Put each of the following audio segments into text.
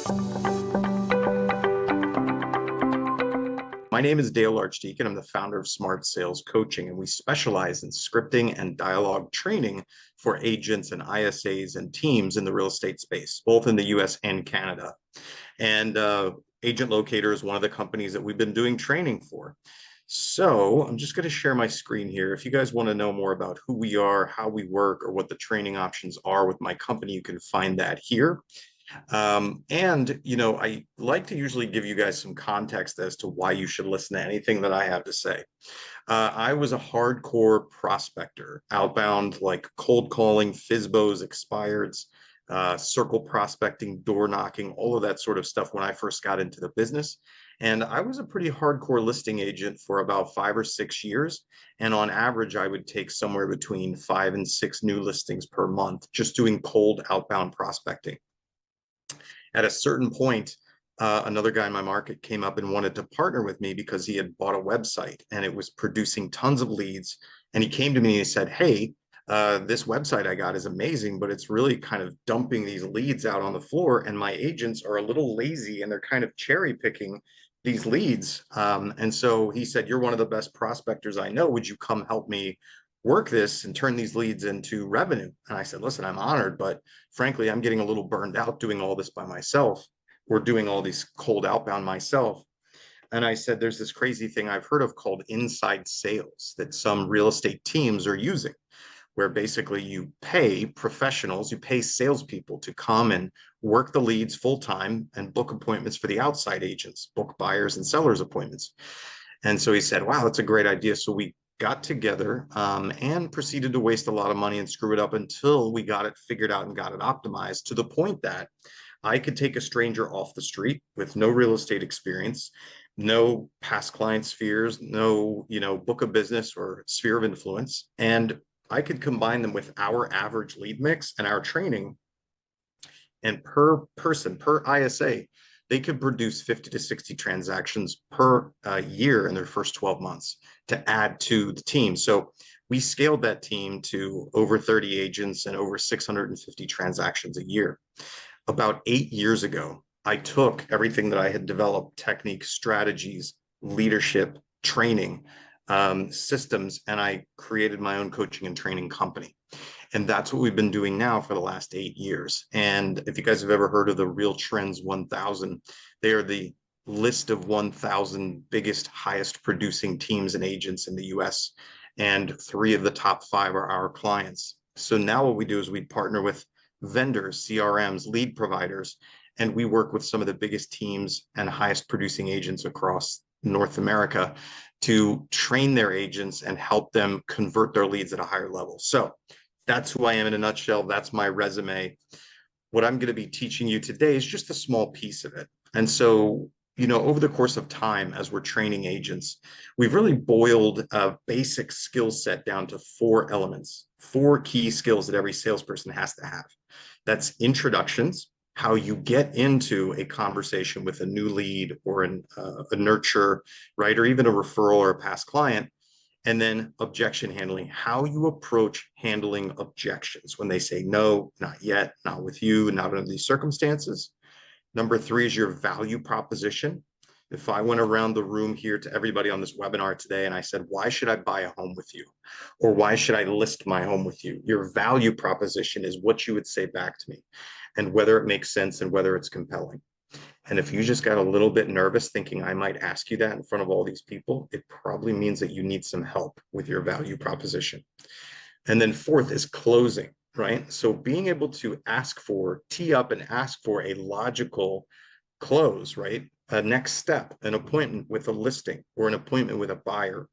My name is Dale Archdekin. I'm the founder of Smart Sales Coaching, and we specialize in scripting and dialogue training for agents and ISAs and teams in the real estate space, both in the US and Canada. And Agent Locator is one of the companies that we've been doing training for. So I'm just going to share my screen here. If you guys want to know more about who we are, how we work, or what the training options are with my company, you can find that here. I like to usually give you guys some context as to why you should listen to anything that I have to say. I was a hardcore prospector, outbound, like cold calling, FISBOs, expireds, circle prospecting, door knocking, all of that sort of stuff when I first got into the business. And I was a pretty hardcore listing agent for about 5 or 6 years. And on average, I would take somewhere between 5 and 6 new listings per month, just doing cold outbound prospecting. At a certain point, another guy in my market came up and wanted to partner with me because he had bought a website and it was producing tons of leads. And he came to me and he said, "Hey, this website I got is amazing, but it's really kind of dumping these leads out on the floor. And my agents are a little lazy and they're kind of cherry picking these leads." And so he said, "You're one of the best prospectors I know. Would you come help me work this and turn these leads into revenue?" And I said, "Listen, I'm honored, but frankly, I'm getting a little burned out doing all this by myself, or doing all these cold outbound myself." And I said, "There's this crazy thing I've heard of called inside sales that some real estate teams are using, where basically you pay professionals, you pay salespeople to come and work the leads full time and book appointments for the outside agents, book buyers and sellers appointments." And so he said, "Wow, that's a great idea." So we got together and proceeded to waste a lot of money and screw it up until we got it figured out and got it optimized to the point that I could take a stranger off the street with no real estate experience, no past client spheres, no, book of business or sphere of influence. And I could combine them with our average lead mix and our training. And per person, per ISA, they could produce 50 to 60 transactions per year in their first 12 months to add to the team. So we scaled that team to over 30 agents and over 650 transactions a year. About 8 years ago, I took everything that I had developed, techniques, strategies, leadership, training, systems, and I created my own coaching and training company. And that's what we've been doing now for the last 8 years. And if you guys have ever heard of the Real Trends 1000, they are the list of 1,000 biggest, highest producing teams and agents in the US. And 3 of the top 5 are our clients. So now what we do is we partner with vendors, CRMs, lead providers, and we work with some of the biggest teams and highest producing agents across North America to train their agents and help them convert their leads at a higher level. So that's who I am in a nutshell. That's my resume. What I'm going to be teaching you today is just a small piece of it. And so, over the course of time, as we're training agents, we've really boiled a basic skill set down to 4 elements, 4 key skills that every salesperson has to have. That's introductions, how you get into a conversation with a new lead or a nurture, right? Or even a referral or a past client. And then objection handling, how you approach handling objections when they say, "No, not yet, not with you, not under these circumstances." Number 3 is your value proposition. If I went around the room here to everybody on this webinar today and I said, "Why should I buy a home with you?" Or "Why should I list my home with you?" Your value proposition is what you would say back to me and whether it makes sense and whether it's compelling. And if you just got a little bit nervous thinking I might ask you that in front of all these people, it probably means that you need some help with your value proposition. And then 4th is closing, right? So being able to tee up and ask for a logical close, right? A next step, an appointment with a listing or an appointment with a buyer.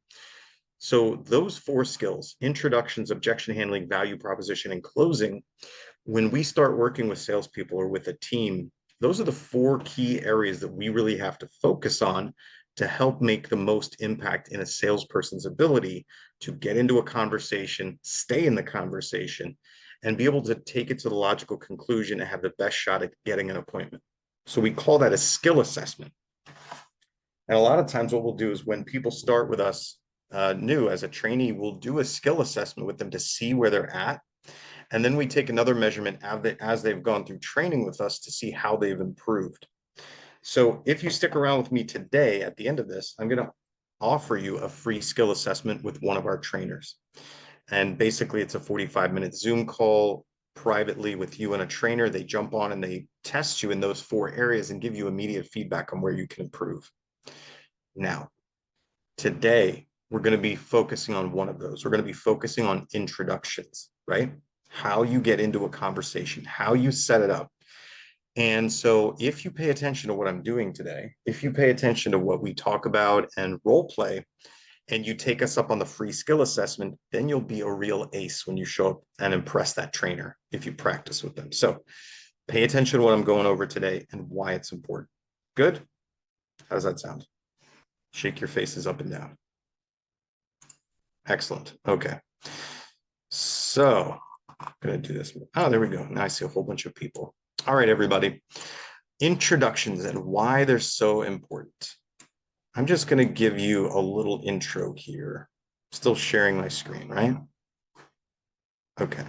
So those 4 skills, introductions, objection handling, value proposition, and closing, when we start working with salespeople or with a team, those are the 4 key areas that we really have to focus on to help make the most impact in a salesperson's ability to get into a conversation, stay in the conversation, and be able to take it to the logical conclusion and have the best shot at getting an appointment. So we call that a skill assessment. And a lot of times what we'll do is when people start with us new as a trainee, we'll do a skill assessment with them to see where they're at. And then we take another measurement as they've gone through training with us to see how they've improved. So if you stick around with me today, at the end of this, I'm going to offer you a free skill assessment with one of our trainers. And basically, it's a 45-minute Zoom call privately with you and a trainer. They jump on and they test you in those 4 areas and give you immediate feedback on where you can improve. Now, today, we're going to be focusing on one of those. We're going to be focusing on introductions, right? How you get into a conversation, how you set it up. And so if you pay attention to what I'm doing today, if you pay attention to what we talk about and role play, and you take us up on the free skill assessment, then you'll be a real ace when you show up and impress that trainer if you practice with them. So pay attention to what I'm going over today and why it's important. Good? How does that sound? Shake your faces up and down. Excellent. Okay. So I'm going to do this. Oh, there we go. Now I see a whole bunch of people. All right, everybody. Introductions and why they're so important. I'm just going to give you a little intro here. Still sharing my screen, right? Okay.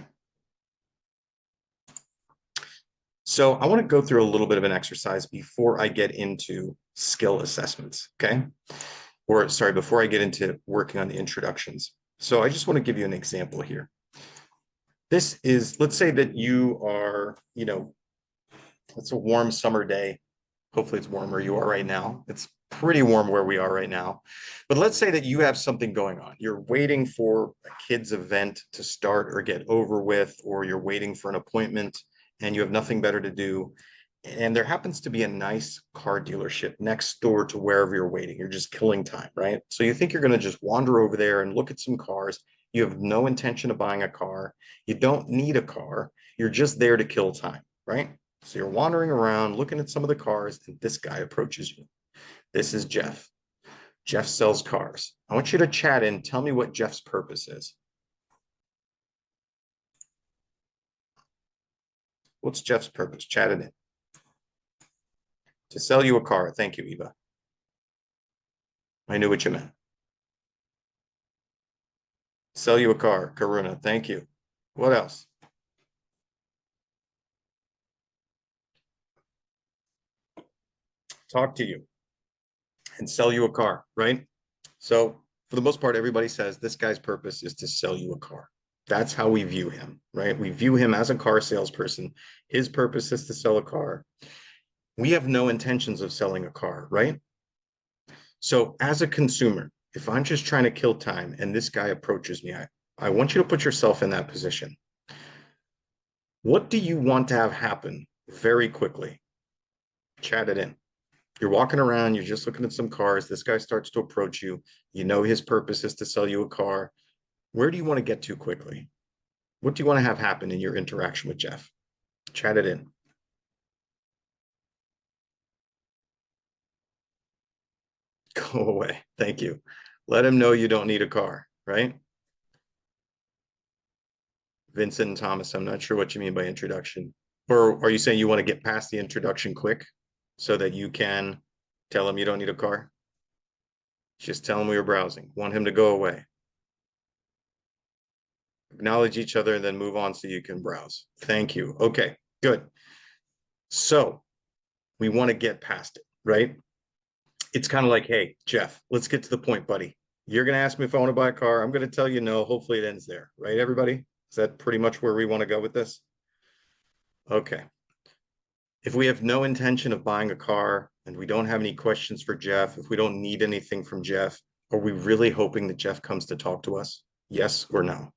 So I want to go through a little bit of an exercise before I get into skill assessments, okay? Or sorry, before I get into working on the introductions. So I just want to give you an example here. This is, let's say that you are, it's a warm summer day. Hopefully it's warm where you are right now. It's pretty warm where we are right now. But let's say that you have something going on. You're waiting for a kid's event to start or get over with, or you're waiting for an appointment and you have nothing better to do. And there happens to be a nice car dealership next door to wherever you're waiting. You're just killing time, right? So you think you're going to just wander over there and look at some cars. You have no intention of buying a car. You don't need a car. You're just there to kill time, right? So you're wandering around, looking at some of the cars, and this guy approaches you. This is Jeff. Jeff sells cars. I want you to chat in. Tell me what Jeff's purpose is. What's Jeff's purpose? Chat it in. To sell you a car. Thank you, Eva. I knew what you meant. Sell you a car. Karuna. Thank you. What else? Talk to you and sell you a car, right? So for the most part, everybody says this guy's purpose is to sell you a car. That's how we view him, right? We view him as a car salesperson. His purpose is to sell a car. We have no intentions of selling a car, right? So as a consumer, if I'm just trying to kill time and this guy approaches me, I want you to put yourself in that position. What do you want to have happen very quickly? Chat it in. You're walking around, you're just looking at some cars. This guy starts to approach you. You know his purpose is to sell you a car. Where do you want to get to quickly? What do you want to have happen in your interaction with Jeff? Chat it in. Go away. Thank you. Let him know you don't need a car, right? Vincent and Thomas, I'm not sure what you mean by introduction. Or are you saying you want to get past the introduction quick so that you can tell him you don't need a car? Just tell him we were browsing. Want him to go away. Acknowledge each other and then move on so you can browse. Thank you. Okay, good. So we want to get past it, right? It's kind of like, hey, Jeff, let's get to the point, buddy. You're going to ask me if I want to buy a car. I'm going to tell you no. Hopefully it ends there, right, everybody? Is that pretty much where we want to go with this? Okay. If we have no intention of buying a car and we don't have any questions for Jeff, if we don't need anything from Jeff, are we really hoping that Jeff comes to talk to us? Yes or no?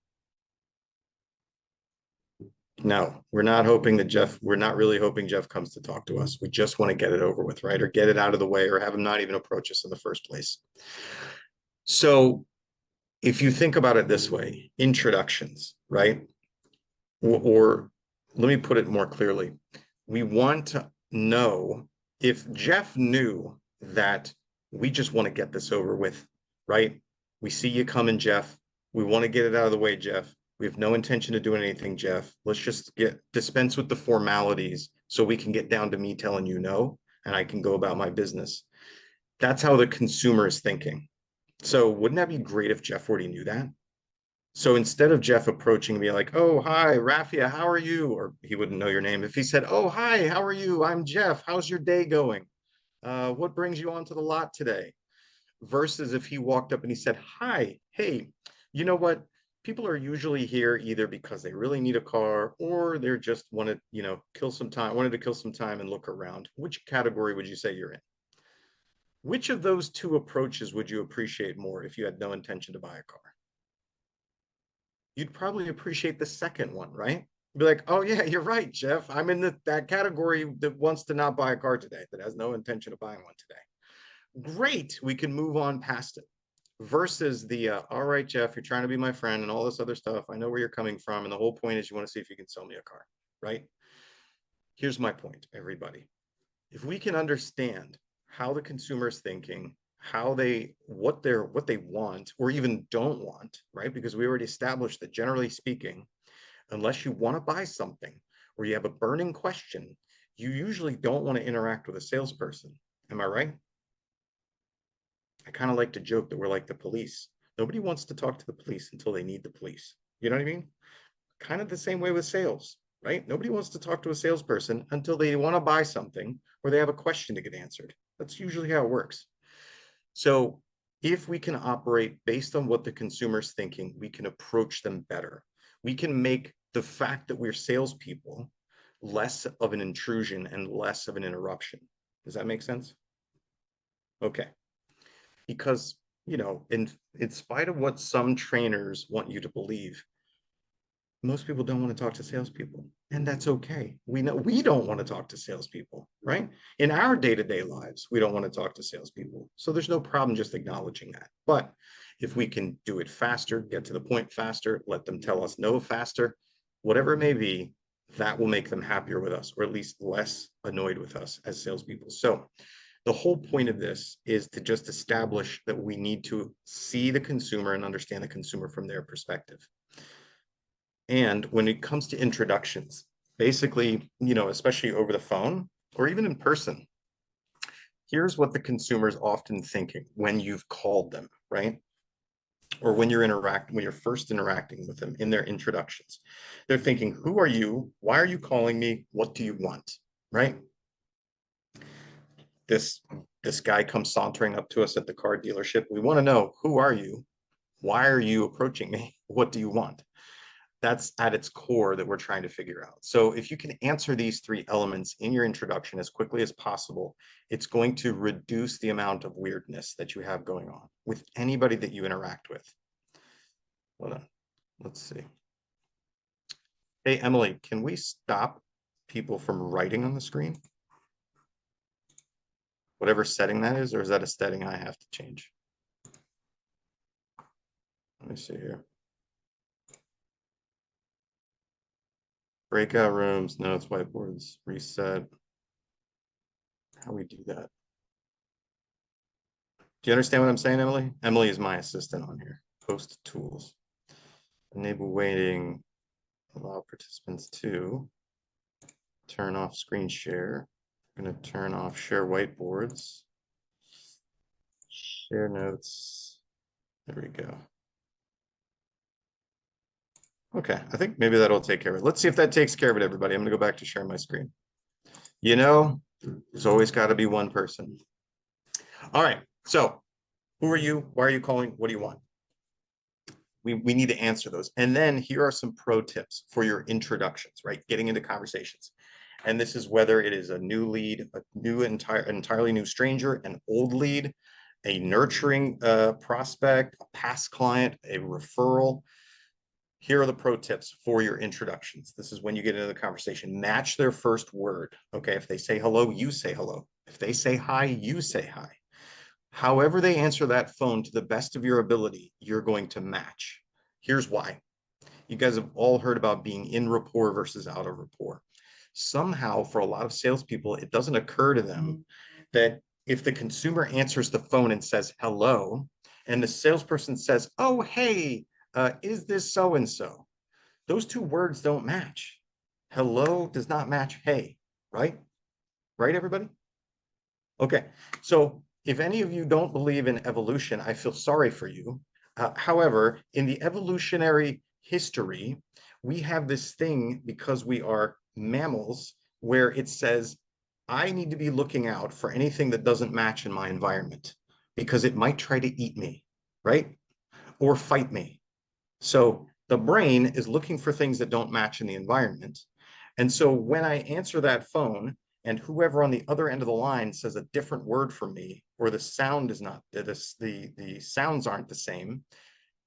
No, we're not really hoping Jeff comes to talk to us. We just want to get it over with, right? Or get it out of the way or have him not even approach us in the first place. So if you think about it this way, introductions, right? Or let me put it more clearly. We want to know if Jeff knew that we just want to get this over with, right? We see you coming, Jeff. We want to get it out of the way, Jeff. We have no intention of doing anything, Jeff. Let's just dispense with the formalities so we can get down to me telling you no, and I can go about my business. That's how the consumer is thinking. So wouldn't that be great if Jeff already knew that? So instead of Jeff approaching me like, oh, hi, Raffia, how are you? Or he wouldn't know your name. If he said, oh, hi, how are you? I'm Jeff. How's your day going? What brings you onto the lot today? Versus if he walked up and he said, hi, hey, you know what? People are usually here either because they really need a car or they're just wanted, wanted to kill some time and look around. Which category would you say you're in? Which of those two approaches would you appreciate more if you had no intention to buy a car? You'd probably appreciate the second one, right? Be like, oh yeah, you're right, Jeff. I'm in that category that wants to not buy a car today, that has no intention of buying one today. Great, we can move on past it. Versus the, all right, Jeff, you're trying to be my friend and all this other stuff. I know where you're coming from. And the whole point is you want to see if you can sell me a car, right? Here's my point, everybody. If we can understand how the consumer is thinking, what they want or even don't want, right? Because we already established that generally speaking, unless you want to buy something or you have a burning question, you usually don't want to interact with a salesperson. Am I right? I kind of like to joke that we're like the police. Nobody wants to talk to the police until they need the police. You know what I mean? Kind of the same way with sales, right? Nobody wants to talk to a salesperson until they want to buy something or they have a question to get answered. That's usually how it works. So if we can operate based on what the consumer's thinking, we can approach them better. We can make the fact that we're salespeople less of an intrusion and less of an interruption. Does that make sense? Okay. Because, in spite of what some trainers want you to believe, most people don't want to talk to salespeople, and that's okay. We know we don't want to talk to salespeople, right? In our day-to-day lives, we don't want to talk to salespeople. So there's no problem just acknowledging that. But if we can do it faster, get to the point faster, let them tell us no faster, whatever it may be, that will make them happier with us, or at least less annoyed with us as salespeople. So the whole point of this is to just establish that we need to see the consumer and understand the consumer from their perspective. And when it comes to introductions, basically, especially over the phone or even in person, here's what the consumer is often thinking when you've called them, right? Or when you're first interacting with them in their introductions. They're thinking, who are you? Why are you calling me? What do you want? Right? This guy comes sauntering up to us at the car dealership. We want to know, who are you? Why are you approaching me? What do you want? That's at its core that we're trying to figure out. So if you can answer these three elements in your introduction as quickly as possible, it's going to reduce the amount of weirdness that you have going on with anybody that you interact with. Hold on. Let's see. Hey, Emily, can we stop people from writing on the screen? Whatever setting that is, or is that a setting I have to change? Let me see here. Breakout rooms, notes, whiteboards, reset. How we do that? Do you understand what I'm saying, Emily? Emily is my assistant on here. Post tools. Enable waiting. Allow participants to turn off screen share. I'm going to turn off share whiteboards. Share notes. There we go. Okay, I think maybe that'll take care of it. Let's see if that takes care of it, everybody. I'm going to go back to sharing my screen. There's always got to be one person. All right, so who are you? Why are you calling? What do you want? We need to answer those. And then here are some pro tips for your introductions, right? Getting into conversations. And this is whether it is a new lead, entirely new stranger, an old lead, a nurturing prospect, a past client, a referral. Here are the pro tips for your introductions. This is when you get into the conversation. Match their first word. Okay, if they say hello, you say hello. If they say hi, you say hi. However they answer that phone to the best of your ability, you're going to match. Here's why. You guys have all heard about being in rapport versus out of rapport. Somehow, for a lot of salespeople, it doesn't occur to them that if the consumer answers the phone and says hello, and the salesperson says, oh, hey, is this so-and-so? Those two words don't match. Hello does not match hey, right? Right, everybody? Okay, so if any of you don't believe in evolution, I feel sorry for you. However, in the evolutionary history, we have this thing because we are mammals where it says, I need to be looking out for anything that doesn't match in my environment because it might try to eat me, right? Or fight me. So the brain is looking for things that don't match in the environment. And so when I answer that phone and whoever on the other end of the line says a different word from me, or the sound is not, the sounds aren't the same,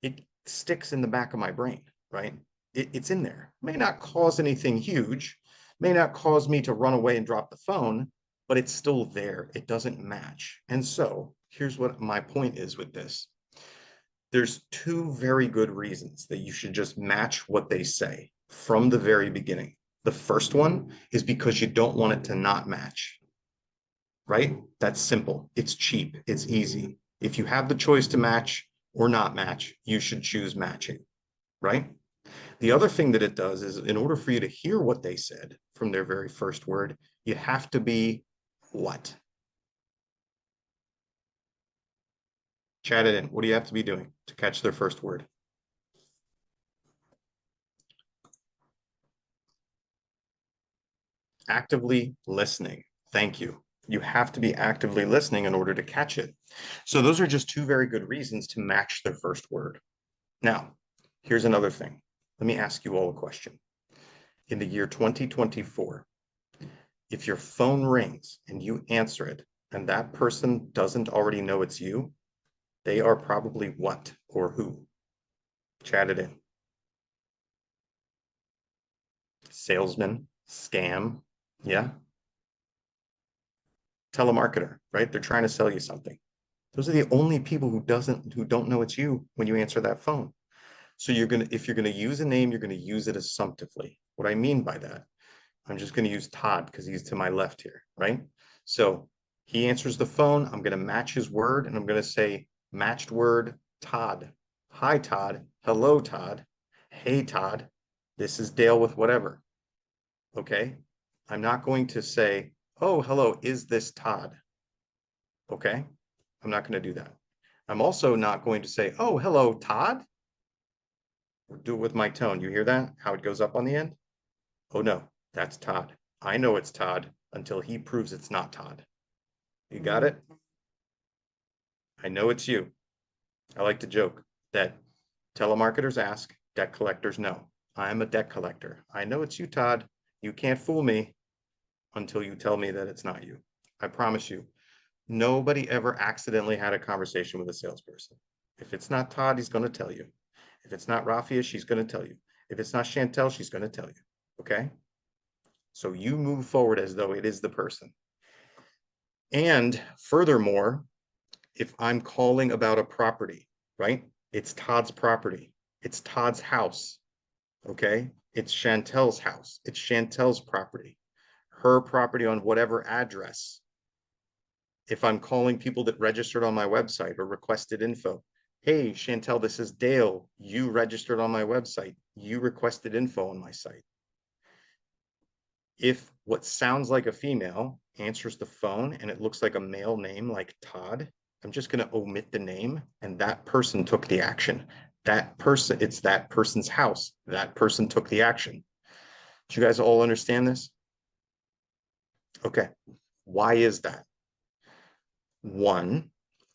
it sticks in the back of my brain, right? It's in there. May not cause anything huge, may not cause me to run away and drop the phone, but it's still there. It doesn't match. And so here's what my point is with this. There's two very good reasons that you should just match what they say from the very beginning. The first one is because you don't want it to not match, right? That's simple. It's cheap. It's easy. If you have the choice to match or not match, you should choose matching, right? The other thing that it does is in order for you to hear what they said from their very first word, you have to be what? Chat it in. What do you have to be doing to catch their first word? Actively listening. Thank you. You have to be actively listening in order to catch it. So those are just two very good reasons to match their first word. Now, here's another thing. Let me ask you all a question. In the year 2024, if your phone rings and you answer it and that person doesn't already know it's you, they are probably what or who? Chat it in. Salesman, scam, yeah. Telemarketer, right? They're trying to sell you something. Those are the only people who don't know it's you when you answer that phone. So if you're gonna use a name, you're gonna use it assumptively. What I mean by that, I'm just gonna use Todd because he's to my left here, right? So he answers the phone, I'm gonna match his word and I'm gonna say matched word Todd. Hi Todd, hello Todd, hey Todd, this is Dale with whatever. Okay. I'm not going to say, oh, hello, is this Todd? Okay. I'm not going to do that. I'm also not going to say, oh, hello, Todd. Do it with my tone. You hear that? How it goes up on the end? Oh, no, that's Todd. I know it's Todd until he proves it's not Todd. You got it? I know it's you. I like to joke that telemarketers ask, debt collectors know. I'm a debt collector. I know it's you, Todd. You can't fool me until you tell me that it's not you. I promise you, nobody ever accidentally had a conversation with a salesperson. If it's not Todd, he's going to tell you. If it's not Rafia, she's going to tell you. If it's not Chantel, she's going to tell you. Okay? So you move forward as though it is the person. And furthermore, if I'm calling about a property, right? It's Todd's property. It's Todd's house. Okay? It's Chantel's house. It's Chantel's property. Her property on whatever address. If I'm calling people that registered on my website or requested info, hey, Chantel, this is Dale. You registered on my website. You requested info on my site. If what sounds like a female answers the phone and it looks like a male name like Todd, I'm just going to omit the name and that person took the action. That person, it's that person's house. That person took the action. Do you guys all understand this? Okay. Why is that? One,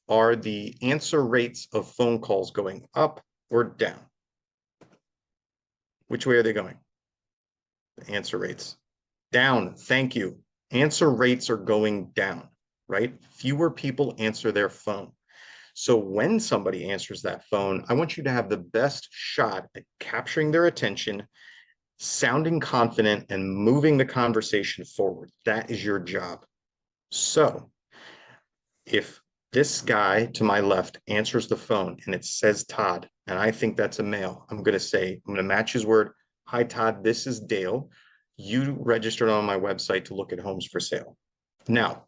are the answer rates of phone calls going up or down? Which way are they going? The answer rates. Down. Thank you. Answer rates are going down, right? Fewer people answer their phone. So when somebody answers that phone, I want you to have the best shot at capturing their attention, sounding confident, and moving the conversation forward. That is your job. So if this guy to my left answers the phone and it says Todd, and I think that's a male, I'm going to match his word. Hi, Todd, this is Dale. You registered on my website to look at homes for sale. Now,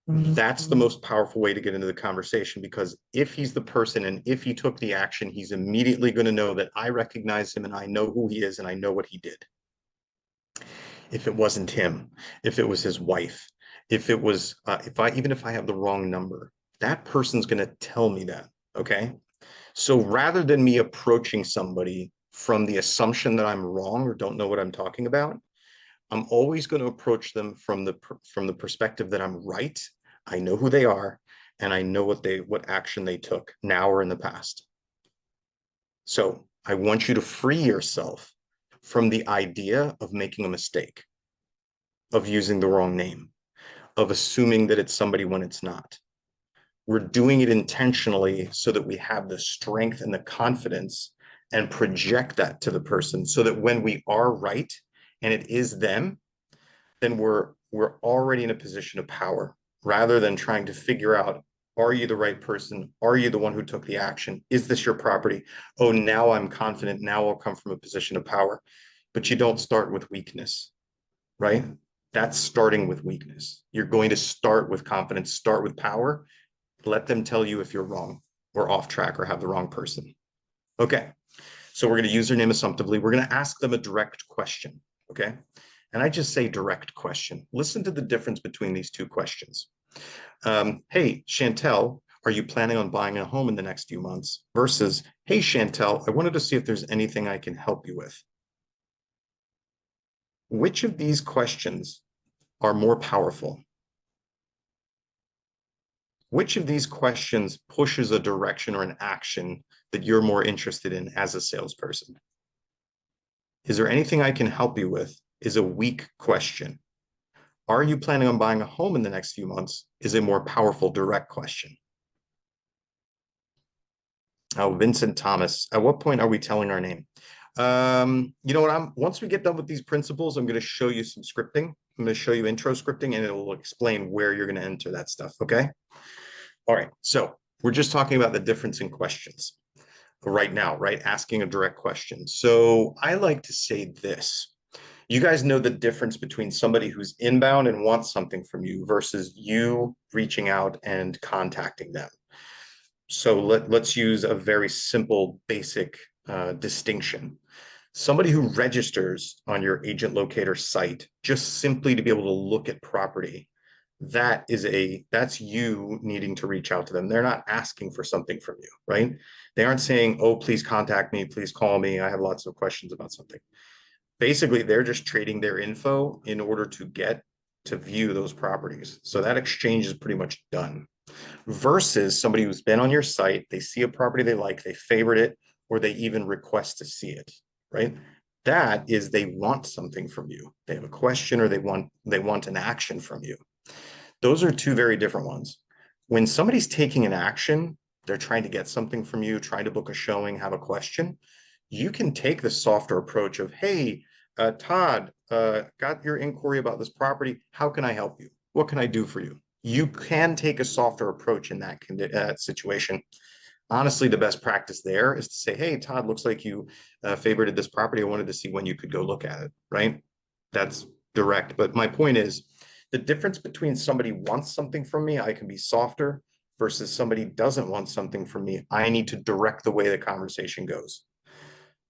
that's the most powerful way to get into the conversation because if he's the person and if he took the action, he's immediately going to know that I recognize him and I know who he is and I know what he did. If it wasn't him, if it was his wife, if it was, even if I have the wrong number, that person's going to tell me that. Okay. So rather than me approaching somebody from the assumption that I'm wrong or don't know what I'm talking about, I'm always going to approach them from the perspective that I'm right. I know who they are, and I know what action they took now or in the past. So I want you to free yourself from the idea of making a mistake, of using the wrong name, of assuming that it's somebody when it's not. We're doing it intentionally so that we have the strength and the confidence and project that to the person so that when we are right and it is them, then we're already in a position of power rather than trying to figure out, are you the right person? Are you the one who took the action? Is this your property? Oh, now I'm confident. Now I'll come from a position of power. But you don't start with weakness, right? That's starting with weakness. You're going to start with confidence, start with power. Let them tell you if you're wrong or off track or have the wrong person. Okay. So we're going to use their name assumptively. We're going to ask them a direct question. Okay. And I just say direct question. Listen to the difference between these two questions. Hey, Chantel, are you planning on buying a home in the next few months? Versus, hey, Chantel, I wanted to see if there's anything I can help you with. Which of these questions are more powerful? Which of these questions pushes a direction or an action that you're more interested in as a salesperson? Is there anything I can help you with? Is a weak question. Are you planning on buying a home in the next few months? Is a more powerful, direct question. Oh, Vincent Thomas. At what point are we telling our name? You know what? Once we get done with these principles, I'm going to show you some scripting. I'm going to show you intro scripting, and it will explain where you're going to enter that stuff. Okay. All right. So we're just talking about the difference in questions right now, right? Asking a direct question. So I like to say this. You guys know the difference between somebody who's inbound and wants something from you versus you reaching out and contacting them. So let's use a very simple, basic distinction. Somebody who registers on your agent locator site just simply to be able to look at property, that's you needing to reach out to them. They're not asking for something from you, right? They aren't saying, oh, please contact me, please call me. I have lots of questions about something. Basically, they're just trading their info in order to get to view those properties. So that exchange is pretty much done versus somebody who's been on your site, they see a property they like, they favorite it, or they even request to see it, right? That is they want something from you. They have a question or they want an action from you. Those are two very different ones. When somebody's taking an action, they're trying to get something from you, trying to book a showing, have a question. You can take the softer approach of, hey, Todd, got your inquiry about this property. How can I help you? What can I do for you? You can take a softer approach in that situation. Honestly, the best practice there is to say, hey, Todd, looks like you favorited this property. I wanted to see when you could go look at it, right? That's direct. But my point is the difference between somebody wants something from me, I can be softer versus somebody doesn't want something from me. I need to direct the way the conversation goes.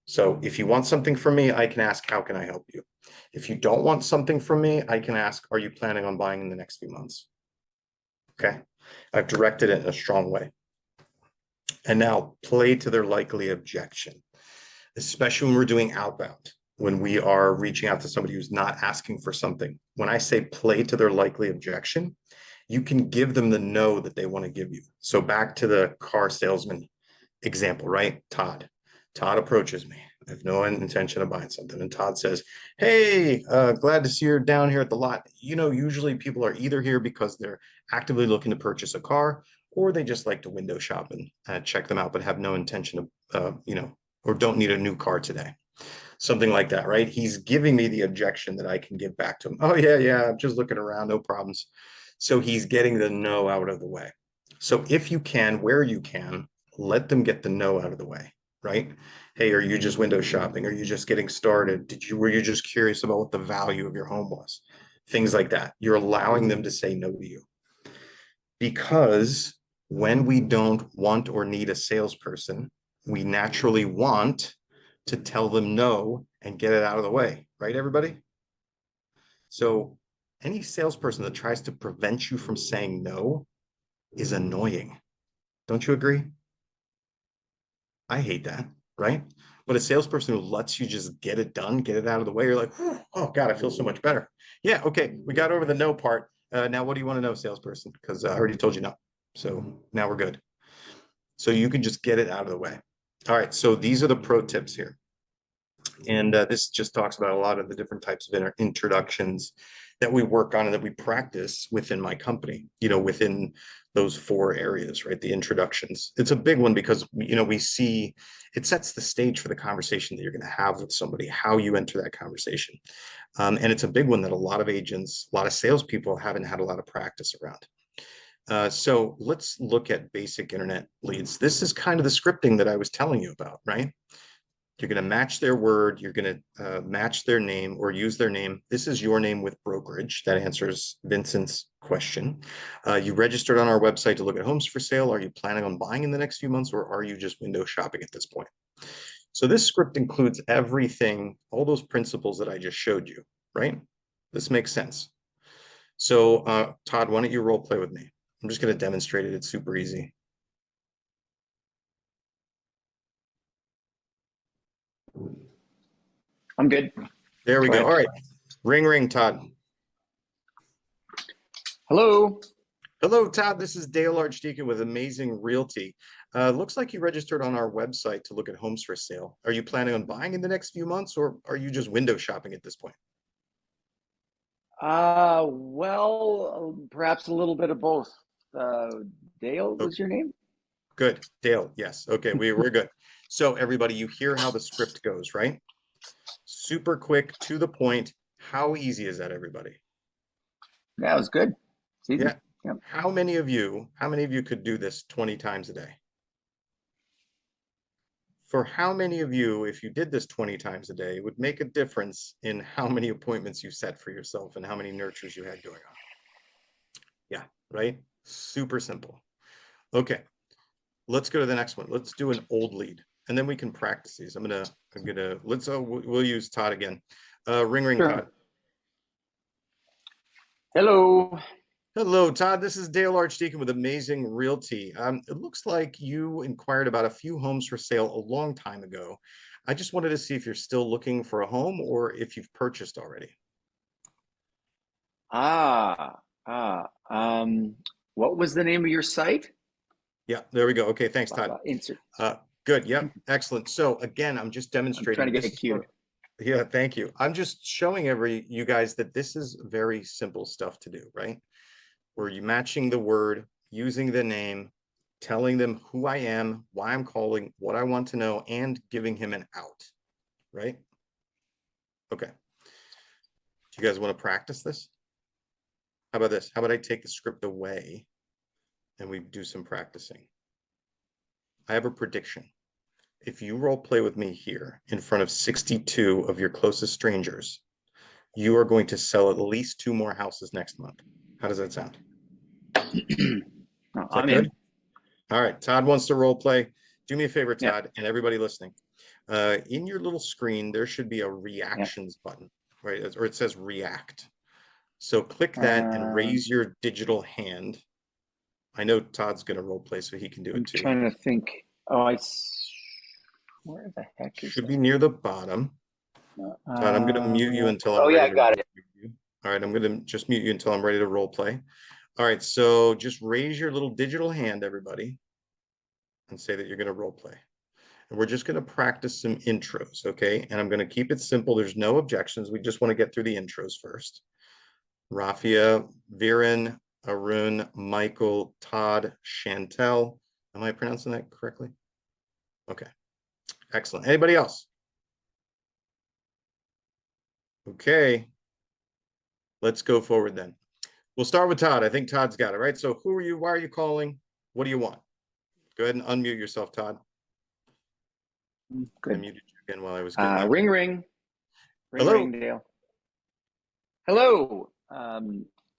So if you want something from me, I can ask, how can I help you? If you don't want something from me, I can ask, are you planning on buying in the next few months? Okay. I've directed it in a strong way. And now play to their likely objection, especially when we're doing outbound, when we are reaching out to somebody who's not asking for something. When I say play to their likely objection, you can give them the no that they want to give you. So back to the car salesman example, right? Todd approaches me. I have no intention of buying something. And Todd says, hey, glad to see you're down here at the lot. You know, usually people are either here because they're actively looking to purchase a car or they just like to window shop and check them out, but have no intention of, or don't need a new car today. Something like that, right? He's giving me the objection that I can give back to him. Oh, yeah, I'm just looking around, no problems. So he's getting the no out of the way. So if you can, where you can, let them get the no out of the way, right? Hey, are you just window shopping? Are you just getting started? Were you just curious about what the value of your home was? Things like that. You're allowing them to say no to you. Because when we don't want or need a salesperson, we naturally want to tell them no and get it out of the way, right, everybody? So any salesperson that tries to prevent you from saying no is annoying. Don't you agree? I hate that, right? But a salesperson who lets you just get it done, get it out of the way, you're like, oh God, I feel so much better. Yeah, okay, we got over the no part. Now, what do you want to know, salesperson? Because I already told you no. So now we're good. So you can just get it out of the way. All right, so these are the pro tips here. And this just talks about a lot of the different types of introductions that we work on and that we practice within my company, within those 4 areas, right? The introductions. It's a big one because, we see it sets the stage for the conversation that you're going to have with somebody, how you enter that conversation. And it's a big one that a lot of agents, a lot of salespeople haven't had a lot of practice around. So let's look at basic internet leads. This is kind of the scripting that I was telling you about, right? You're going to match their word. You're going to match their name or use their name. This is your name with brokerage. That answers Vincent's question. You registered on our website to look at homes for sale. Are you planning on buying in the next few months, or are you just window shopping at this point? So this script includes everything, all those principles that I just showed you, right? This makes sense. So Todd, why don't you role play with me? I'm just going to demonstrate it. It's super easy. I'm good. There we go. All right. Ring, ring, Todd. Hello. Hello, Todd. This is Dale Archdekin with Amazing Realty. Looks like you registered on our website to look at homes for sale. Are you planning on buying in the next few months, or are you just window shopping at this point? Well, perhaps a little bit of both. Dale Oh, was your name? good. Dale, yes. Okay, we're good. So everybody, you hear how the script goes, right? Super quick, to the point. How easy is that, everybody? Yeah, it was good. It's easy. Yeah. Yep. How many of you could do this 20 times a day? For how many of you, if you did this 20 times a day, would make a difference in how many appointments you set for yourself and how many nurtures you had going on? Yeah, right? Super simple. Okay, let's go to the next one. Let's do an old lead, and then we can practice these. We'll use Todd again. Ring, ring, Sure. Todd. Hello. Hello, Todd. This is Dale Archdekin with Amazing Realty. It looks like you inquired about a few homes for sale a long time ago. I just wanted to see if you're still looking for a home or if you've purchased already. Ah, what was the name of your site? Yeah, there we go. Okay, thanks, Todd. Insert. Good. Yep, excellent. So again, I'm just I'm trying demonstrating to this get is queued. yeah, thank you. I'm just showing you guys that this is very simple stuff to do, right? Where you matching the word, using the name, telling them who I am, why I'm calling, what I want to know, and giving him an out, right? Okay. Do you guys want to practice this? How about this? How about I take the script away and we do some practicing? I have a prediction. If you role play with me here in front of 62 of your closest strangers, you are going to sell at least 2 more houses next month. How does that sound? Is that I'm good? in. All right. Todd wants to role play. Do me a favor, Yeah, Todd, and everybody listening. In your little screen, there should be a yeah. reactions button, right? Or it says react. So click that and Um, raise your digital hand. I know Todd's going to role play, so he can do it I'm too. trying to think. Where the heck is Should be that? near the bottom. Todd, I'm going to mute you until I'm Oh yeah, ready I to got role it. play you. All right, I'm going to just mute you until I'm ready to role play. All right, so just raise your little digital hand, everybody, and say that you're going to role play. And we're just going to practice some intros, okay? And I'm going to keep it simple. There's no objections. We just want to get through the intros first. Rafia, Viren, Arun, Michael, Todd, Chantel. Am I pronouncing that correctly? Okay, excellent. Anybody else? Okay, let's go forward then. We'll start with Todd. I think Todd's got it, right? So who are you? Why are you calling? What do you want? Go ahead and unmute yourself, Todd. I Good. muted you again while I was getting that. Ring, ring, ring, Hello. ring, Dale. Hello,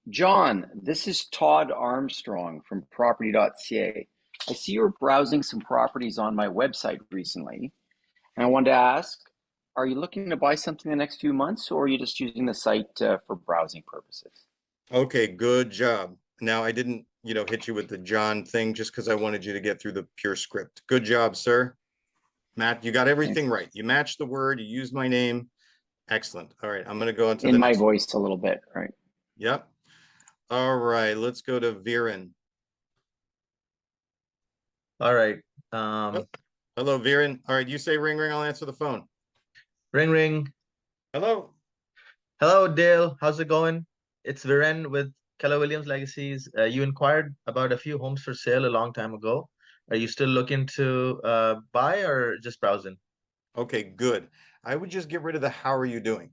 John. This is Todd Armstrong from Property.ca. I see you were browsing some properties on my website recently, and I wanted to ask, are you looking to buy something in the next few months, or are you just using the site for browsing purposes? Okay, good job. Now I didn't, hit you with the John thing just because I wanted you to get through the pure script. Good job, sir. Matt, you got everything right. You matched the word, you used my name. Excellent. All right, I'm going to go into the In my next one. voice a little bit, right? Yep. All right, let's go to Viren. All right. Hello, Viren. All right, you say ring ring, I'll answer the phone. Ring ring. Hello. Hello, Dale. How's it going? It's Viren with Keller Williams Legacies. You inquired about a few homes for sale a long time ago. Are you still looking to buy or just browsing? Okay, good. I would just get rid of the how are you doing.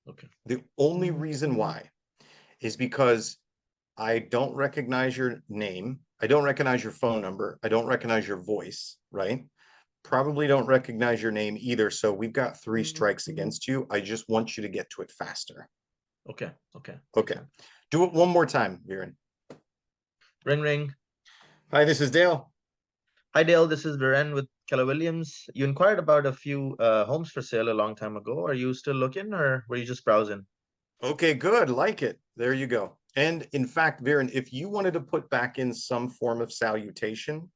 Okay. The only reason why is because I don't recognize your name. I don't recognize your phone number. I don't recognize your voice, right? Probably don't recognize your name either. So we've got 3 strikes against you. I just want you to get to it faster. Okay. Okay. Okay. Do it one more time, Viren. Ring ring. Hi, this is Dale. Hi, Dale. This is Viren with Keller Williams. You inquired about a few homes for sale a long time ago. Are you still looking or were you just browsing? Okay, good. Like it. There you go. And in fact, Viren, if you wanted to put back in some form of salutation,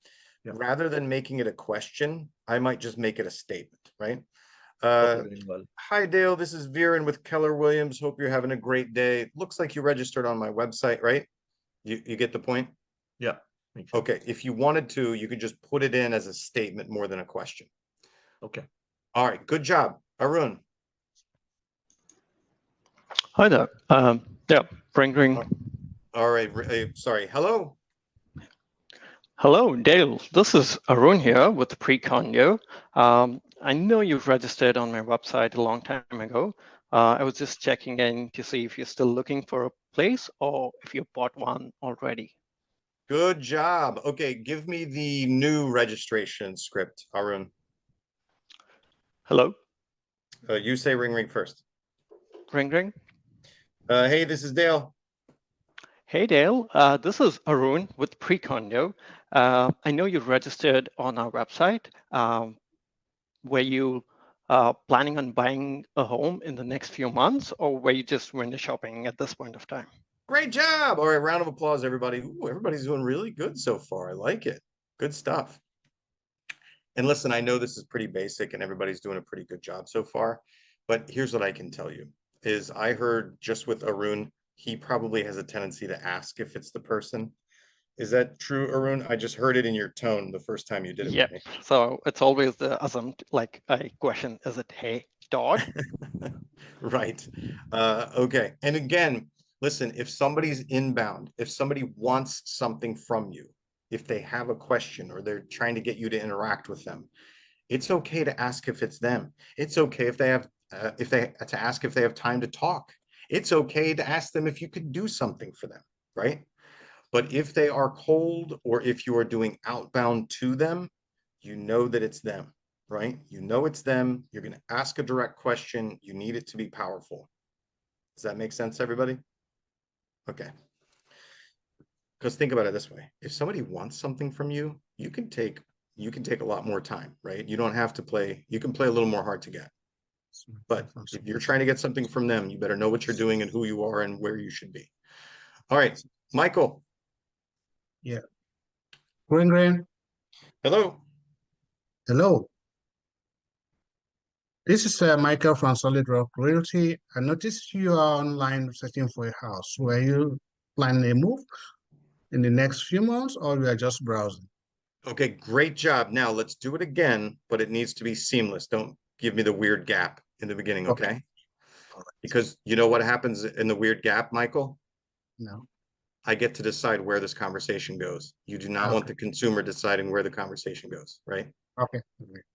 Yeah. rather than making it a question, I might just make it a statement, right? Okay, doing well. Hi, Dale. This is Viren with Keller Williams. Hope you're having a great day. Looks like you registered on my website, right? You get the point? Yeah. Okay. If you wanted to, you could just put it in as a statement more than a question. Okay. All right. Good job. Arun. Hi there. Yeah, ring ring. All right. Sorry. Hello. Hello, Dale. This is Arun here with the Pre-Conyo. I know you've registered on my website a long time ago. I was just checking in to see if you're still looking for a place or if you bought one already. Good job. Okay. Give me the new registration script, Arun. Hello, You say ring ring first. ring ring. Hey, this is Dale. Hey, Dale. This is Arun with Pre-Conyo. I know you've registered on our website. Were you planning on buying a home in the next few months, or were you just window shopping at this point of time? Great job. All right. Round of applause, everybody. Ooh, everybody's doing really good so far. I like it. Good stuff. And listen, I know this is pretty basic and everybody's doing a pretty good job so far, but here's what I can tell you is I heard just with Arun, he probably has a tendency to ask if it's the person. Is that true, Arun? I just heard it in your tone the first time you did it Yep. with So it's always the assumption, like a question, is it hey, dog? me. Right. Okay. And again, listen, if somebody's inbound, if somebody wants something from you, if they have a question or they're trying to get you to interact with them, it's okay to ask if it's them. It's okay if they have to ask if they have time to talk. It's okay to ask them if you could do something for them, right? But if they are cold or if you are doing outbound to them, you know that it's them, right? You know it's them. You're going to ask a direct question. You need it to be powerful. Does that make sense, everybody? Okay. Because think about it this way. If somebody wants something from you, you can take a lot more time, right? You don't have to play, you can play a little more hard to get. But if you're trying to get something from them, you better know what you're doing and who you are and where you should be. All right, Michael. Yeah. Green, green. Hello. Hello. This is Michael from Solid Rock Realty. I noticed you are online searching for a house. Were you planning a move in the next few months or you are just browsing? Okay, great job. Now let's do it again, but it needs to be seamless. Don't give me the weird gap in the beginning, okay? Because you know what happens in the weird gap, Michael? No. I get to decide where this conversation goes. You do not want the consumer deciding where the conversation goes, right? Okay.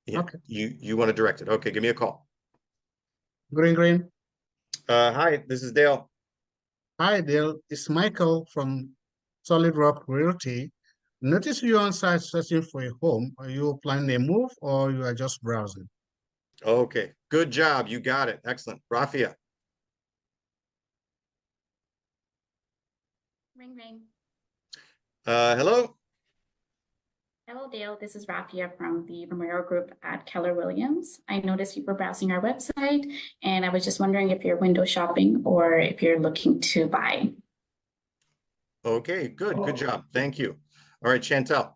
Yeah. Okay. You want to direct it. Okay, give me a call. Green, green. Hi, this is Dale. Hi, Dale. It's Michael from Solid Rock Realty. Notice you are on site searching for a home. Are you planning a move or you are just browsing? Okay, good job. You got it. Excellent. Rafia. Ring ring. Hello. Hello, Dale. This is Rafia from the Romero Group at Keller Williams. I noticed you were browsing our website, and I was just wondering if you're window shopping or if you're looking to buy. Okay, good. Good job. Thank you. All right, Chantel.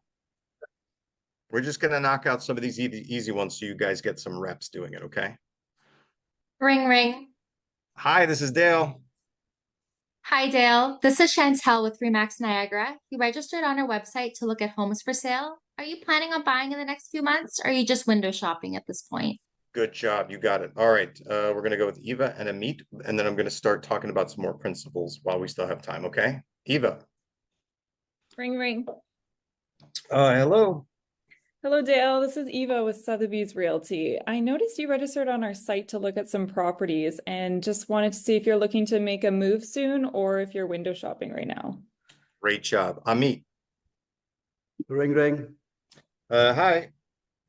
We're just going to knock out some of these easy ones so you guys get some reps doing it, okay? Ring ring. Hi, this is Dale. Hi Dale. This is Chantel with Remax Niagara. You registered on our website to look at homes for sale. Are you planning on buying in the next few months, or are you just window shopping at this point? Good job. You got it. All right. We're going to go with Eva and Amit, and then I'm going to start talking about some more principles while we still have time, okay? Eva. Ring ring. Hello. Hello, Dale. This is Eva with Sotheby's Realty. I noticed you registered on our site to look at some properties and just wanted to see if you're looking to make a move soon or if you're window shopping right now. Great job. Amit. Ring ring. Hi.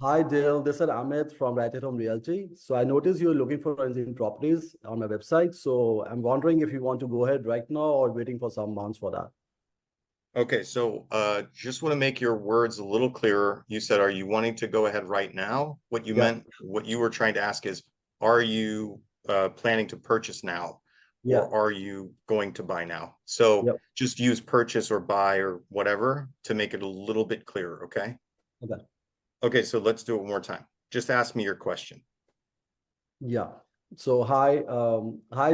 Hi Dale, this is Amit from Right at Home Realty. So I noticed you're looking for renting properties on my website. So I'm wondering if you want to go ahead right now or waiting for some months for that. Okay, so just want to make your words a little clearer. You said, are you wanting to go ahead right now? What you meant, what you were trying to ask is, are you planning to purchase now? Yeah. Or are you going to buy now? So just use purchase or buy or whatever to make it a little bit clearer, okay? Okay. Okay, so let's do it one more time. Just ask me your question. Yeah. So hi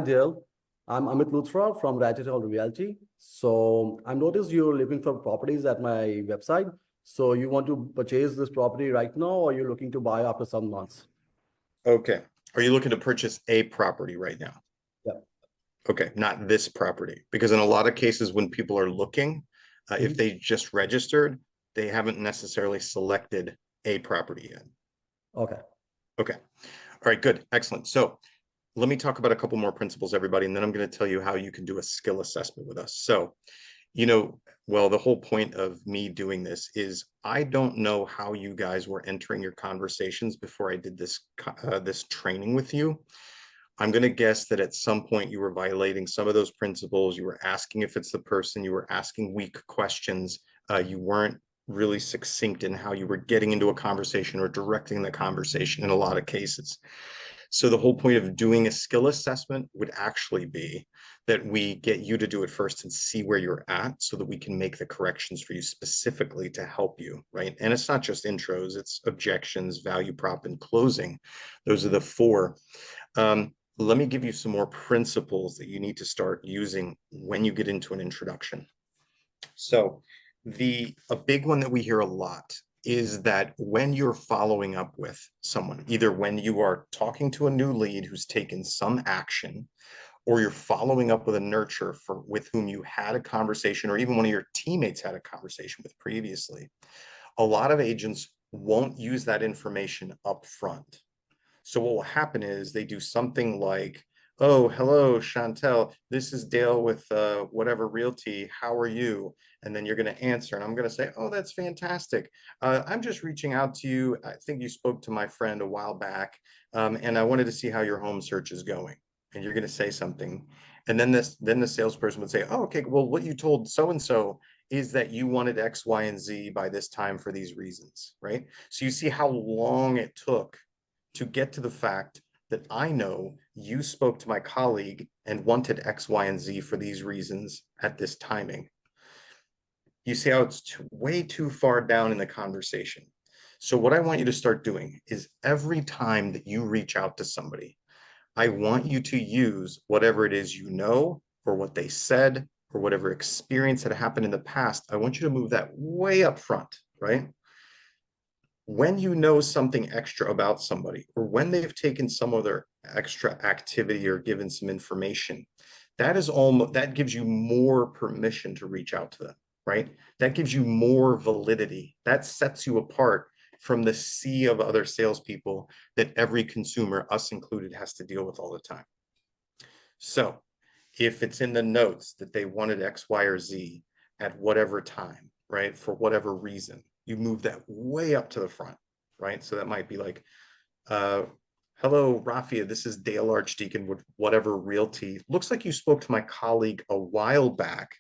Dale. I'm Amit Luthra from Right at Home Realty. So I noticed you're looking for properties at my website. So you want to purchase this property right now, or you're looking to buy after some months? Okay. Are you looking to purchase a property right now? Yeah. Okay, not this property, because in a lot of cases when people are looking, if they just registered, they haven't necessarily selected a property yet. Okay. Okay. All right, good. Excellent. So let me talk about a couple more principles, everybody, and then I'm going to tell you how you can do a skill assessment with us. So, well, the whole point of me doing this is I don't know how you guys were entering your conversations before I did this training with you. I'm going to guess that at some point you were violating some of those principles. You were asking if it's the person, you were asking weak questions. You weren't really succinct in how you were getting into a conversation or directing the conversation in a lot of cases. So the whole point of doing a skill assessment would actually be that we get you to do it first and see where you're at so that we can make the corrections for you specifically to help you, right? And it's not just intros, it's objections, value prop, and closing. Those are the four. Let me give you some more principles that you need to start using when you get into an introduction. So a big one that we hear a lot is that when you're following up with someone, either when you are talking to a new lead who's taken some action, or you're following up with a nurture with whom you had a conversation, or even one of your teammates had a conversation with previously, a lot of agents won't use that information up front. So what will happen is they do something like, oh, hello, Chantel, this is Dale with whatever realty. How are you? And then you're going to answer. And I'm going to say, oh, that's fantastic. I'm just reaching out to you. I think you spoke to my friend a while back. And I wanted to see how your home search is going. And you're going to say something. And then the salesperson would say, oh, okay, well, what you told so-and-so is that you wanted X, Y, and Z by this time for these reasons, right? So you see how long it took to get to the fact that I know you spoke to my colleague and wanted X, Y, and Z for these reasons at this timing. You see how it's way too far down in the conversation. So what I want you to start doing is every time that you reach out to somebody, I want you to use whatever it is you know, or what they said, or whatever experience had happened in the past. I want you to move that way up front, right? When you know something extra about somebody, or when they've taken some other extra activity or given some information, that gives you more permission to reach out to them, right? That gives you more validity. That sets you apart from the sea of other salespeople that every consumer, us included, has to deal with all the time. So if it's in the notes that they wanted X, Y, or Z at whatever time, right, for whatever reason, you move that way up to the front, right? So that might be like, hello, Rafia, this is Dale Archdekin with whatever realty. Looks like you spoke to my colleague a while back.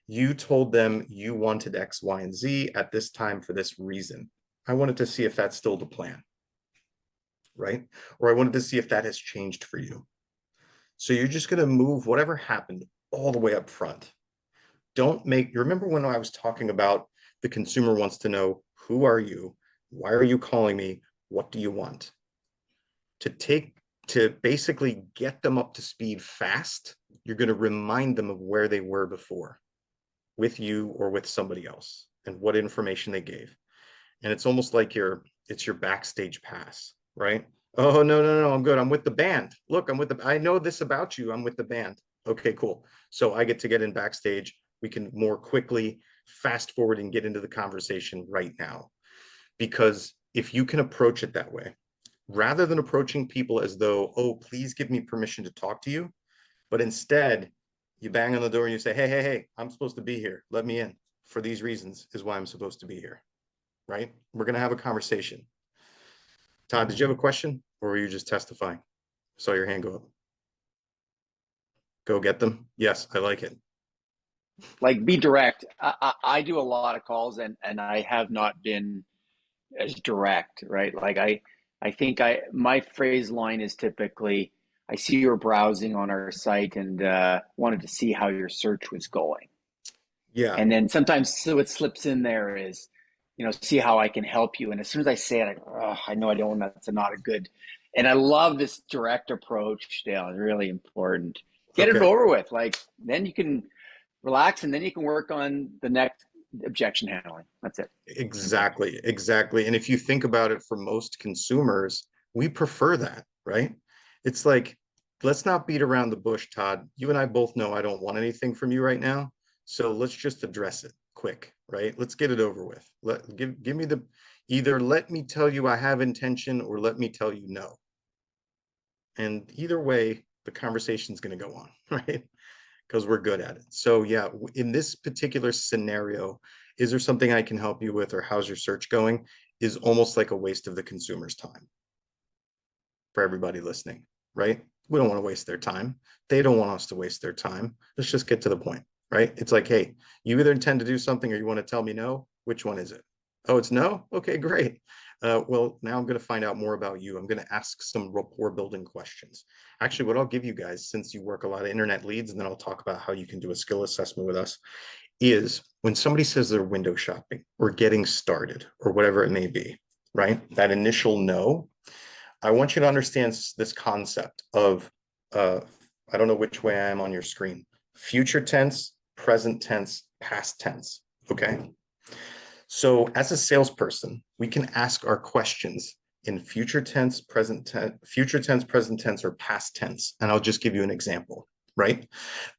You told them you wanted X, Y, and Z at this time for this reason. I wanted to see if that's still the plan, right? Or I wanted to see if that has changed for you. So you're just going to move whatever happened all the way up front. You remember when I was talking about the consumer wants to know, who are you? Why are you calling me? What do you want? To basically get them up to speed fast, you're going to remind them of where they were before, with you or with somebody else, and what information they gave. And it's almost like it's your backstage pass, right? Oh, no, I'm good. I'm with the band. Look, I know this about you. I'm with the band. Okay, cool. So I get to get in backstage. We can more quickly fast forward and get into the conversation right now. Because if you can approach it that way, rather than approaching people as though, oh, please give me permission to talk to you, but instead you bang on the door and you say, hey, I'm supposed to be here. Let me in. For these reasons is why I'm supposed to be here, right? We're going to have a conversation. Todd, did you have a question, or were you just testifying? I saw your hand go up. Go get them. Yes, I like it. Like, be direct. I do a lot of calls, and I have not been as direct, right? Like I think my phrase line is typically, I see you were browsing on our site and wanted to see how your search was going. Yeah. And then sometimes what slips in there is, see how I can help you. And as soon as I say it, I know I don't. That's not a good. And I love this direct approach, Dale. It's really important. Get it over with. Like, then you can relax, and then you can work on the next objection handling. That's it. Exactly. And if you think about it, for most consumers, we prefer that, right? It's like, let's not beat around the bush, Todd. You and I both know I don't want anything from you right now. So let's just address it quick, right? Let's get it over with. Give me either let me tell you I have intention, or let me tell you no. And either way, the conversation's going to go on, right? Because we're good at it. So yeah, in this particular scenario, is there something I can help you with, or how's your search going, is almost like a waste of the consumer's time for everybody listening, right? We don't want to waste their time. They don't want us to waste their time. Let's just get to the point, right? It's like, hey, you either intend to do something or you want to tell me no. Which one is it? Oh, it's no? Okay, great. Well, now I'm going to find out more about you. I'm going to ask some rapport building questions. Actually, what I'll give you guys, since you work a lot of internet leads, and then I'll talk about how you can do a skill assessment with us, is when somebody says they're window shopping or getting started or whatever it may be, right? That initial no, I want you to understand this concept of, I don't know which way I am on your screen, future tense, present tense, past tense, okay? So as a salesperson, we can ask our questions in future tense, present tense, or past tense. And I'll just give you an example, right?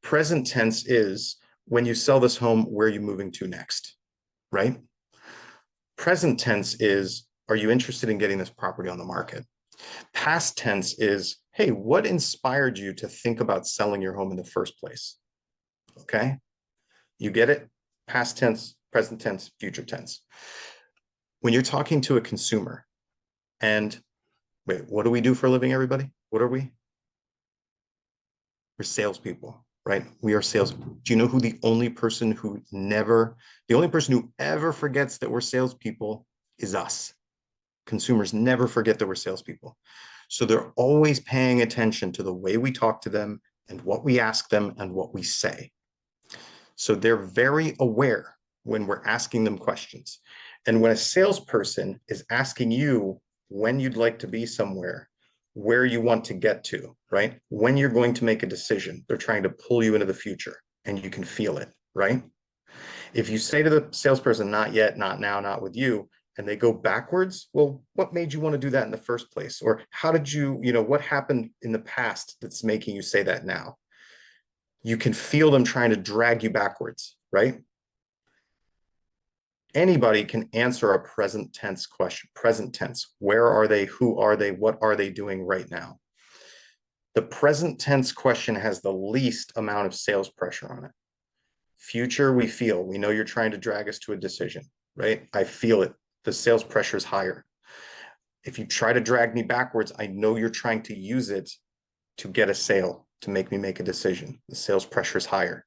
Present tense is, when you sell this home, where are you moving to next, right? Present tense is, are you interested in getting this property on the market? Past tense is, hey, what inspired you to think about selling your home in the first place? Okay, you get it? Past tense, present tense, future tense. When you're talking to a consumer, and wait, what do we do for a living, everybody? What are we? We're salespeople, right? We are sales. Do you know who the only person who ever forgets that we're salespeople is us? Consumers never forget that we're salespeople. So they're always paying attention to the way we talk to them and what we ask them and what we say. So they're very aware when we're asking them questions. And when a salesperson is asking you when you'd like to be somewhere, where you want to get to, right? When you're going to make a decision, they're trying to pull you into the future, and you can feel it, right? If you say to the salesperson, not yet, not now, not with you, and they go backwards, well, what made you want to do that in the first place? Or how did you, what happened in the past that's making you say that now? You can feel them trying to drag you backwards, right? Anybody can answer a present tense question. Present tense, where are they? Who are they? What are they doing right now? The present tense question has the least amount of sales pressure on it. Future, we know you're trying to drag us to a decision, right? I feel it. The sales pressure is higher. If you try to drag me backwards, I know you're trying to use it to get a sale, to make me make a decision. The sales pressure is higher.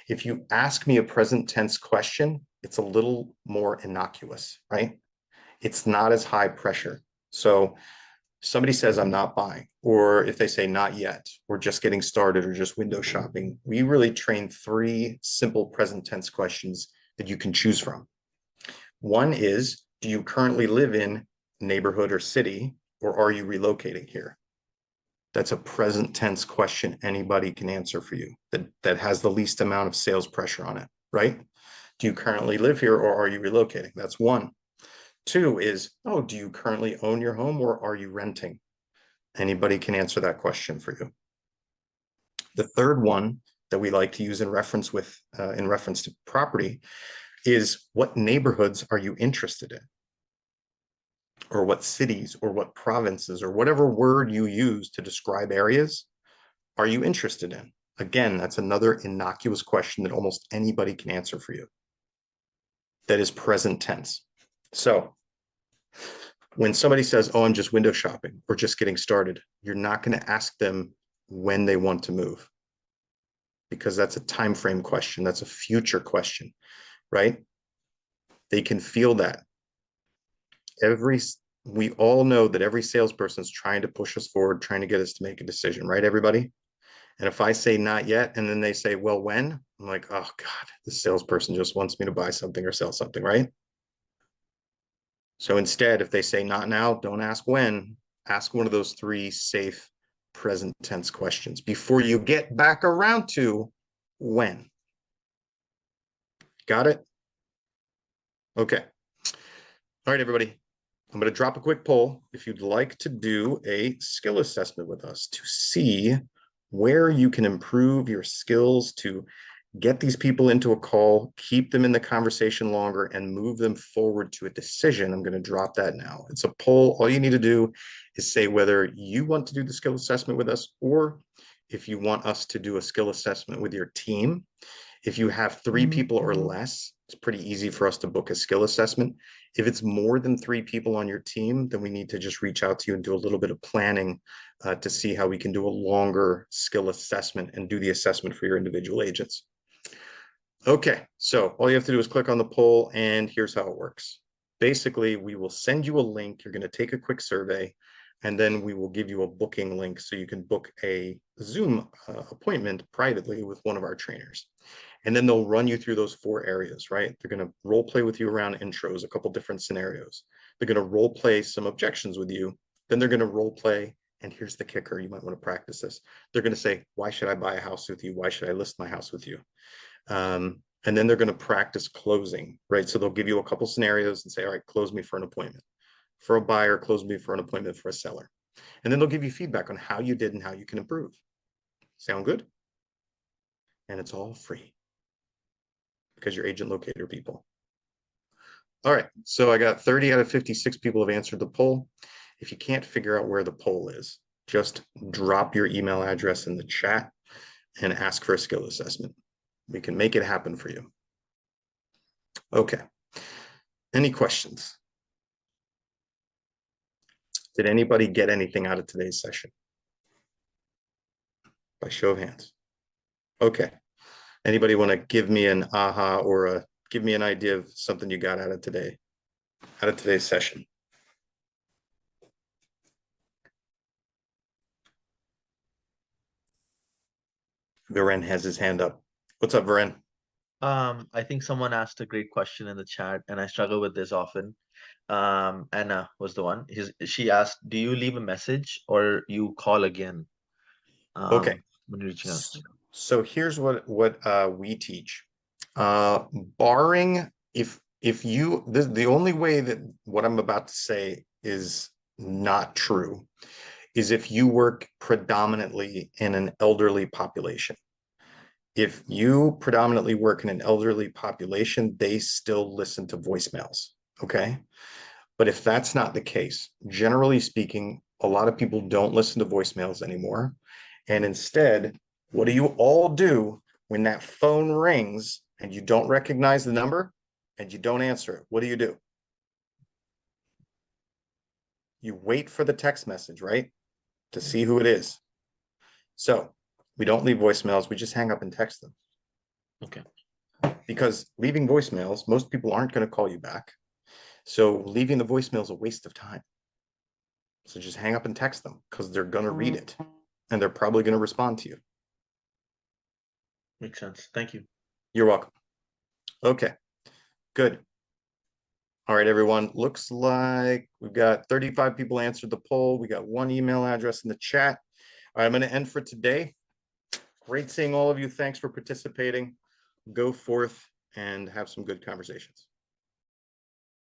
If you ask me a present tense question, it's a little more innocuous, right? It's not as high pressure. So somebody says, I'm not buying, or if they say not yet, or just getting started, or just window shopping, we really train 3 simple present tense questions that you can choose from. One is, Do you currently live in neighborhood or city, or are you relocating here? That's a present tense question anybody can answer for you that has the least amount of sales pressure on it, right? Do you currently live here or are you relocating? That's one. Two is, oh, do you currently own your home or are you renting? Anybody can answer that question for you. The third one that we like to use in reference to property is, what neighborhoods are you interested in? Or what cities or what provinces or whatever word you use to describe areas are you interested in? Again, that's another innocuous question that almost anybody can answer for you. That is present tense. So when somebody says, oh, I'm just window shopping or just getting started, you're not going to ask them when they want to move, because that's a time frame question. That's a future question, right? They can feel that. We all know that every salesperson is trying to push us forward, trying to get us to make a decision, right, everybody? And if I say not yet, and then they say, well, when? I'm like, oh God, this salesperson just wants me to buy something or sell something, right? So instead, if they say not now, don't ask when, ask one of those three safe present tense questions before you get back around to when. Got it? Okay. All right, everybody. I'm going to drop a quick poll if you'd like to do a skill assessment with us to see where you can improve your skills to get these people into a call, keep them in the conversation longer, and move them forward to a decision. I'm going to drop that now. It's a poll. All you need to do is say whether you want to do the skill assessment with us or if you want us to do a skill assessment with your team. If you have 3 people or less, it's pretty easy for us to book a skill assessment. If it's more than 3 people on your team, then we need to just reach out to you and do a little bit of planning to see how we can do a longer skill assessment and do the assessment for your individual agents. Okay, so all you have to do is click on the poll, and here's how it works. Basically, we will send you a link. You're going to take a quick survey, and then we will give you a booking link so you can book a Zoom appointment privately with one of our trainers. And then they'll run you through those 4 areas, right? They're going to role play with you around intros, a couple different scenarios. They're going to role play some objections with you. Then they're going to role play, and here's the kicker, you might want to practice this. They're going to say, why should I buy a house with you? Why should I list my house with you? And then they're going to practice closing, right? So they'll give you a couple scenarios and say, all right, close me for an appointment. For a buyer, close me for an appointment for a seller. And then they'll give you feedback on how you did and how you can improve. Sound good? And it's all free because you're agent locator people. All right, so I got 30 out of 56 people have answered the poll. If you can't figure out where the poll is, just drop your email address in the chat and ask for a skill assessment. We can make it happen for you. Okay. Any questions? Did anybody get anything out of today's session? By show of hands. Okay. Anybody want to give me an aha or give me an idea of something you got out of today's session? Viren has his hand up. What's up, Viren? I think someone asked a great question in the chat, and I struggle with this often. Anna was the one. She asked, do you leave a message or you call again? Okay. When reaching out. So here's what we teach. Barring the only way that what I'm about to say is not true is if you work predominantly in an elderly population. If you predominantly work in an elderly population, they still listen to voicemails, okay? But if that's not the case, generally speaking, a lot of people don't listen to voicemails anymore. And instead, what do you all do when that phone rings and you don't recognize the number and you don't answer it? What do? You wait for the text message, right? To see who it is. So we don't leave voicemails. We just hang up and text them. Okay. Because leaving voicemails, most people aren't going to call you back. So leaving the voicemail is a waste of time. So just hang up and text them because they're going to read it and they're probably going to respond to you. Makes sense. Thank you. You're welcome. Okay, good. All right, everyone. Looks like we've got 35 people answered the poll. We got one email address in the chat. All right, I'm going to end for today. Great seeing all of you. Thanks for participating. Go forth and have some good conversations.